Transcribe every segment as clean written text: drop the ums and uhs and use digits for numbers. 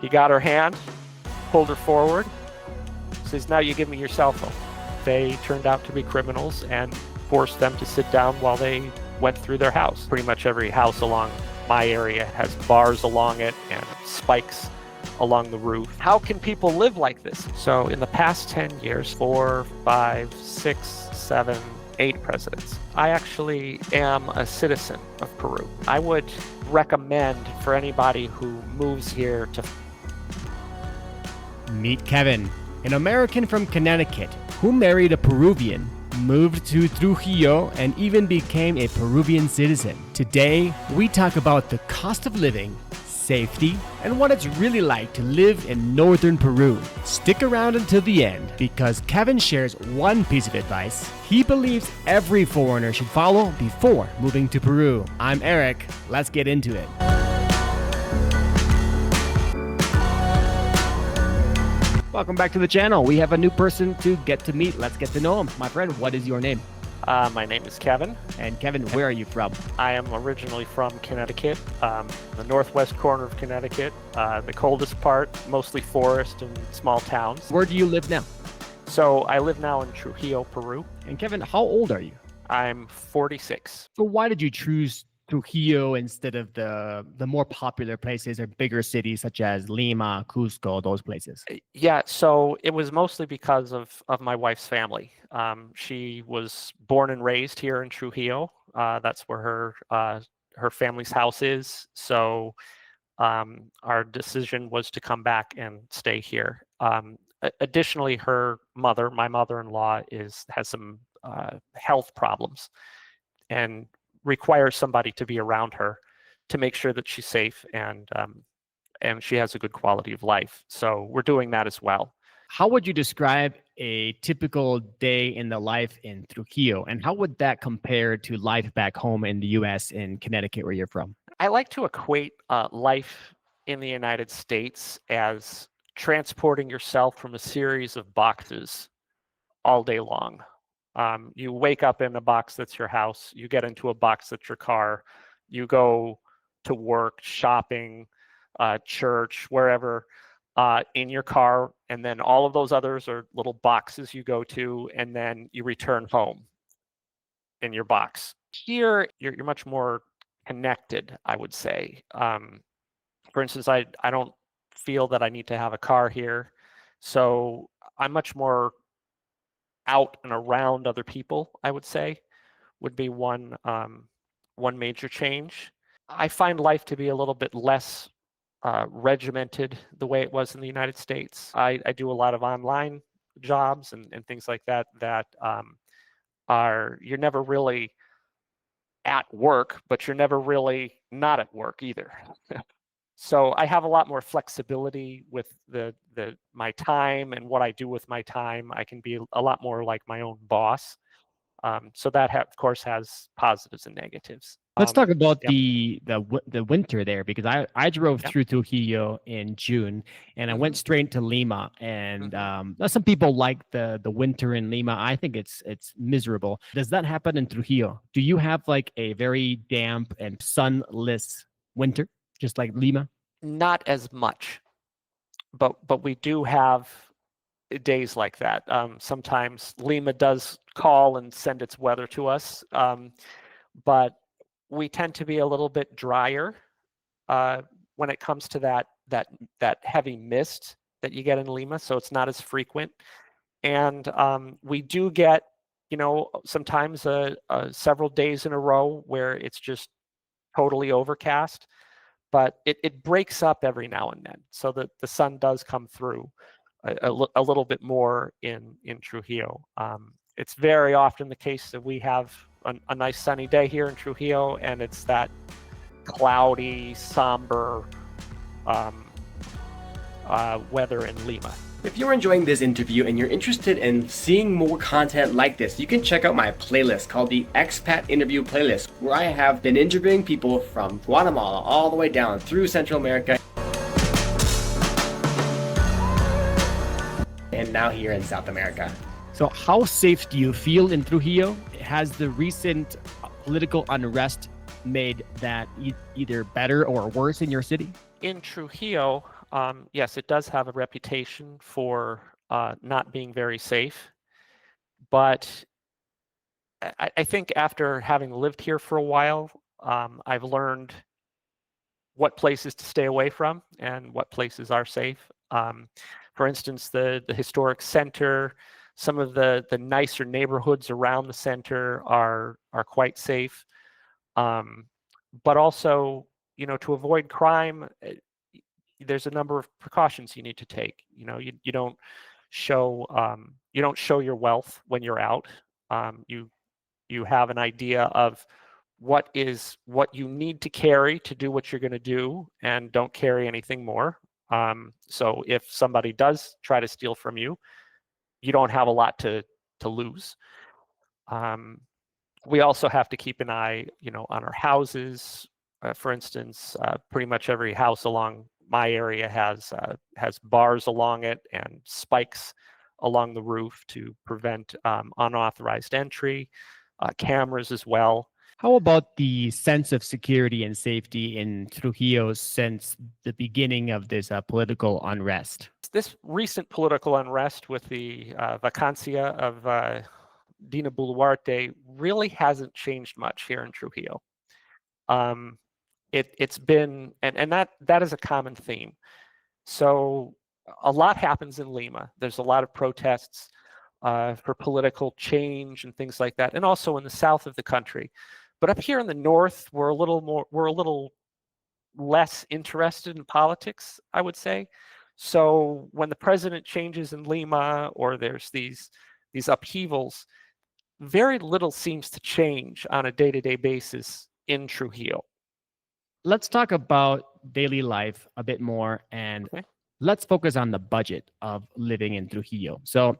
He got her hand, pulled her forward, says, "Now you give me your cell phone." They turned out to be criminals and forced them to sit down while they went through their house. Pretty much every house along my area has bars along it and spikes along the roof. How can people live like this? So in the past 10 years, 4, 5, 6, 7, 8 presidents. I actually am a citizen of Peru. I would recommend for anybody who moves here to meet Kevin, an American from Connecticut who married a Peruvian, moved to Trujillo, and even became a Peruvian citizen. Today, we talk about the cost of living, safety, and what it's really like to live in northern Peru. Stick around until the end because Kevin shares one piece of advice he believes every foreigner should follow before moving to Peru. I'm Eric. Let's get into it. Welcome back to the channel. We have a new person to get to meet. Let's get to know him. My friend, what is your name? My name is Kevin. And Kevin, where are you from? I am originally from Connecticut, the northwest corner of Connecticut, the coldest part, mostly forest and small towns. Where do you live now? So I live now in Trujillo, Peru. And Kevin, how old are you? I'm 46. So why did you choose Trujillo instead of the more popular places or bigger cities such as Lima, Cusco, those places? Yeah, so it was mostly because of my wife's family. She was born and raised here in Trujillo. That's where her family's house is. So our decision was to come back and stay here. Additionally, my mother-in-law has some health problems and requires somebody to be around her to make sure that she's safe and she has a good quality of life. So we're doing that as well. How would you describe a typical day in the life in Trujillo, and how would that compare to life back home in the U.S. in Connecticut, where you're from? I like to equate life in the United States as transporting yourself from a series of boxes all day long. You wake up in a box that's your house, you get into a box that's your car, you go to work, shopping, church, wherever, in your car, and then all of those others are little boxes you go to, and then you return home in your box. Here, you're much more connected, I would say. For instance, I don't feel that I need to have a car here, so I'm much more out and around other people, I would say, would be one major change. I find life to be a little bit less regimented the way it was in the United States. I do a lot of online jobs and things like that you're never really at work, but you're never really not at work either. So I have a lot more flexibility with my time and what I do with my time. I can be a lot more like my own boss. So that of course has positives and negatives. Let's talk about the winter there, because I drove through Trujillo in June and I went straight to Lima, and some people like the winter in Lima. I think it's miserable. Does that happen in Trujillo? Do you have like a very damp and sunless winter, just like Lima? Not as much, but we do have days like that. Sometimes Lima does call and send its weather to us, but we tend to be a little bit drier when it comes to that heavy mist that you get in Lima, so it's not as frequent. And we do get, sometimes several days in a row where it's just totally overcast, but it breaks up every now and then, so that the sun does come through a little bit more in Trujillo. It's very often the case that we have a nice sunny day here in Trujillo, and it's that cloudy, somber weather in Lima. If you're enjoying this interview and you're interested in seeing more content like this, you can check out my playlist called the Expat Interview Playlist, where I have been interviewing people from Guatemala all the way down through Central America and now here in South America. So how safe do you feel in Trujillo? Has the recent political unrest made that either better or worse in your city? In Trujillo, Yes, it does have a reputation for not being very safe, but I think after having lived here for a while, I've learned what places to stay away from and what places are safe. For instance, the historic center, some of the nicer neighborhoods around the center are quite safe. But also, to avoid crime, there's a number of precautions you need to take. You don't show your wealth when you're out. You have an idea of what you need to carry to do what you're going to do, and don't carry anything more. So if somebody does try to steal from you, you don't have a lot to lose. We also have to keep an eye, on our houses. For instance, pretty much every house along my area has bars along it and spikes along the roof to prevent unauthorized entry. Cameras as well. How about the sense of security and safety in Trujillo since the beginning of this political unrest? This recent political unrest with the vacancia of Dina Boluarte really hasn't changed much here in Trujillo. It's been, and that is a common theme. So a lot happens in Lima. There's a lot of protests for political change and things like that, and also in the south of the country. But up here in the north, we're a little less interested in politics, I would say. So when the president changes in Lima, or there's these upheavals, very little seems to change on a day-to-day basis in Trujillo. Let's talk about daily life a bit more, and Okay. let's focus on the budget of living in Trujillo. So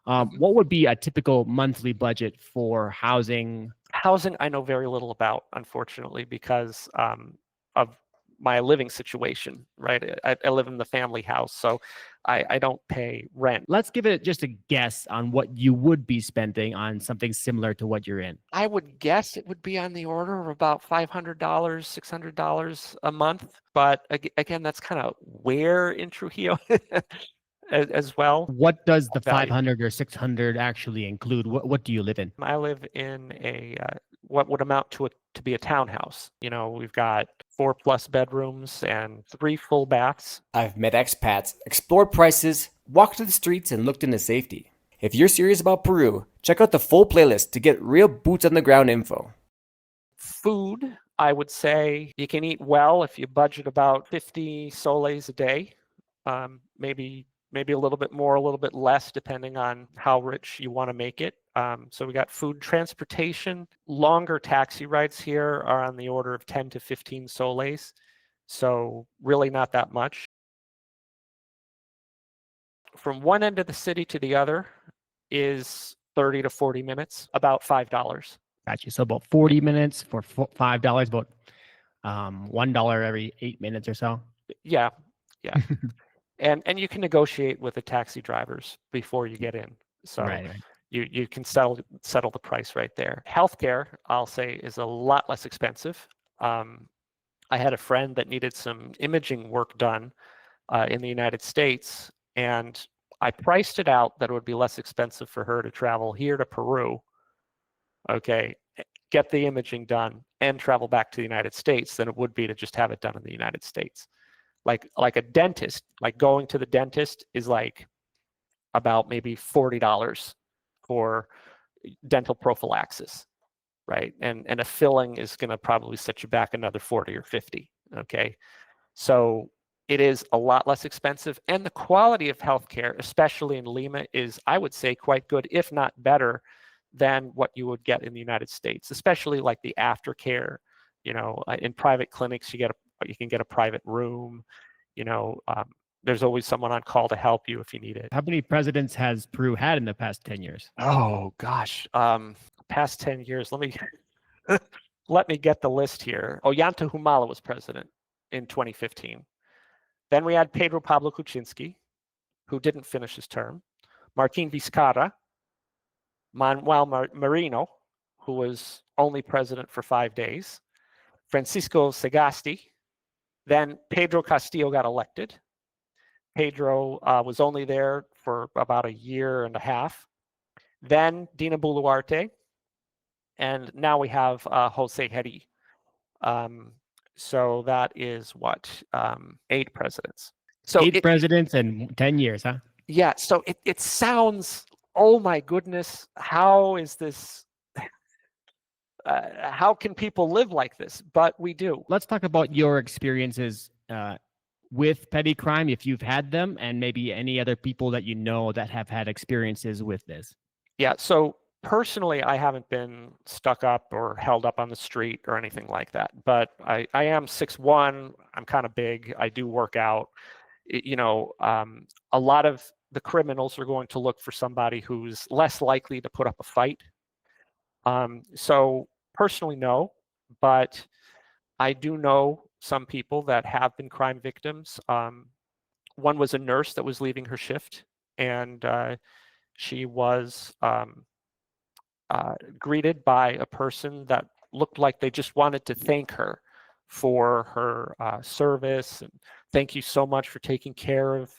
what would be a typical monthly budget for housing? Housing, I know very little about, unfortunately, because of my living situation, right? I live in the family house, so I don't pay rent. Let's give it just a guess on what you would be spending on something similar to what you're in. I would guess it would be on the order of about $500, $600 a month. But again, that's kind of where in Trujillo as well. What does the Value. 500 or 600 actually include? What do you live in? I live in a what would amount to be a townhouse. We've got 4+ bedrooms and 3 full baths. I've met expats, explored prices, walked to the streets, and looked into safety. If you're serious about Peru, check out the full playlist to get real boots on the ground info. Food, I would say you can eat well if you budget about 50 soles a day. Maybe a little bit more, a little bit less, depending on how rich you want to make it. So we got food. Transportation, longer taxi rides here are on the order of 10 to 15 soles. So really not that much. From one end of the city to the other is 30 to 40 minutes, about $5. Gotcha. So about 40 minutes for $5, about $1 every 8 minutes or so. Yeah. And you can negotiate with the taxi drivers before you get in. So Right. you can settle the price right there. Healthcare, I'll say, is a lot less expensive. I had a friend that needed some imaging work done in the United States, and I priced it out that it would be less expensive for her to travel here to Peru, okay, get the imaging done, and travel back to the United States than it would be to just have it done in the United States. Like a dentist, like going to the dentist is like about maybe $40 for dental prophylaxis, right? And a filling is going to probably set you back another 40 or 50, okay? So it is a lot less expensive, and the quality of healthcare, especially in Lima, is, I would say, quite good, if not better than what you would get in the United States, especially like the aftercare. In private clinics, you can get a private room. There's always someone on call to help you if you need it. How many presidents has Peru had in the past 10 years? Oh gosh, past 10 years. Let me get the list here. Ollanta Humala was president in 2015. Then we had Pedro Pablo Kuczynski, who didn't finish his term. Martin Vizcarra, Manuel Merino, who was only president for 5 days. Francisco Sagasti. Then Pedro Castillo got elected. Pedro was only there for about a year and a half. Then Dina Boluarte, and now we have Jose Heri. So that is what 8 presidents. So 8 presidents and 10 years, huh? Yeah. So it sounds. Oh my goodness! How is this? How can people live like this? But we do. Let's talk about your experiences with petty crime, if you've had them, and maybe any other people that you know that have had experiences with this. Yeah. So personally, I haven't been stuck up or held up on the street or anything like that. But I am 6'1". I'm kind of big. I do work out. A lot of the criminals are going to look for somebody who's less likely to put up a fight. So personally, no, but I do know some people that have been crime victims. One was a nurse that was leaving her shift, and she was greeted by a person that looked like they just wanted to thank her for her service, and thank you so much for taking care of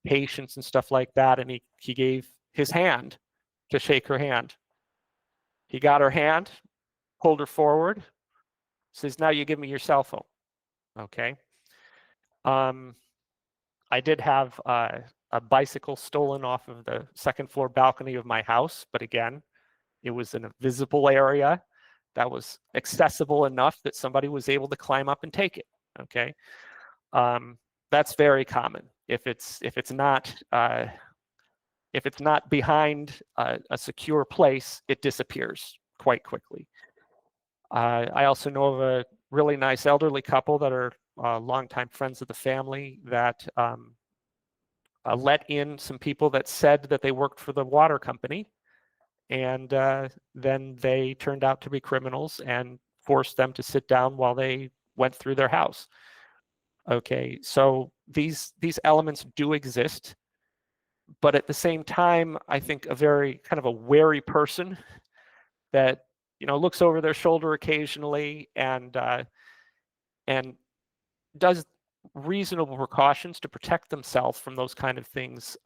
patients and stuff like that. And he gave his hand to shake her hand. He got her hand, pulled her forward, says, "Now you give me your cell phone." Okay. I did have a bicycle stolen off of the second floor balcony of my house, but again, it was in a visible area that was accessible enough that somebody was able to climb up and take it. Okay. That's very common. If it's not behind a secure place, it disappears quite quickly. I also know of a really nice elderly couple that are longtime friends of the family that let in some people that said that they worked for the water company, and then they turned out to be criminals and forced them to sit down while they went through their house. Okay, so these elements do exist, but at the same time, I think a very kind of a wary person that looks over their shoulder occasionally and does reasonable precautions to protect themselves from those kind of things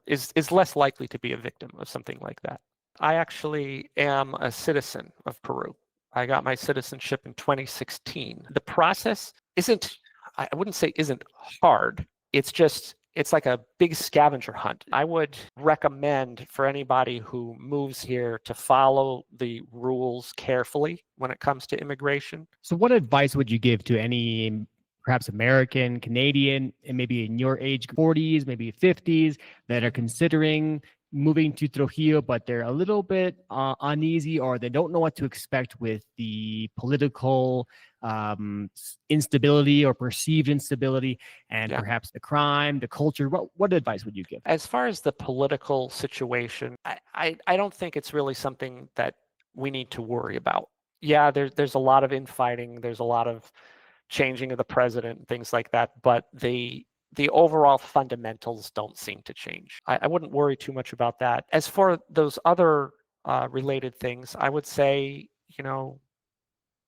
is less likely to be a victim of something like that. I actually am a citizen of Peru. I got my citizenship in 2016. The process I wouldn't say isn't hard. It's like a big scavenger hunt. I would recommend for anybody who moves here to follow the rules carefully when it comes to immigration. So what advice would you give to any perhaps American, Canadian, and maybe in your age 40s, maybe 50s, that are considering moving to Trujillo, but they're a little bit uneasy, or they don't know what to expect with the political instability or perceived instability, and perhaps the crime, the culture? What advice would you give? As far as the political situation, I don't think it's really something that we need to worry about. Yeah, there's a lot of infighting, there's a lot of changing of the president and things like that, but the overall fundamentals don't seem to change. I wouldn't worry too much about that. As for those other related things, I would say,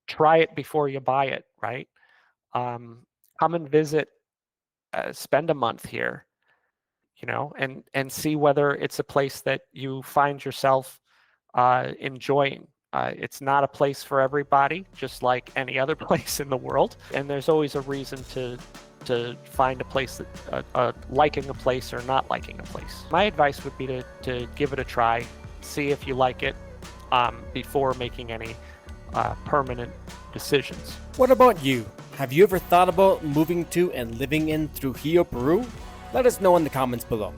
try it before you buy it, right? Come and visit, spend a month here, and see whether it's a place that you find yourself enjoying. It's not a place for everybody, just like any other place in the world. And there's always a reason to find a place that liking a place or not liking a place. My advice would be to give it a try, see if you like it before making any permanent decisions. What about you? Have you ever thought about moving to and living in Trujillo, Peru? Let us know in the comments below.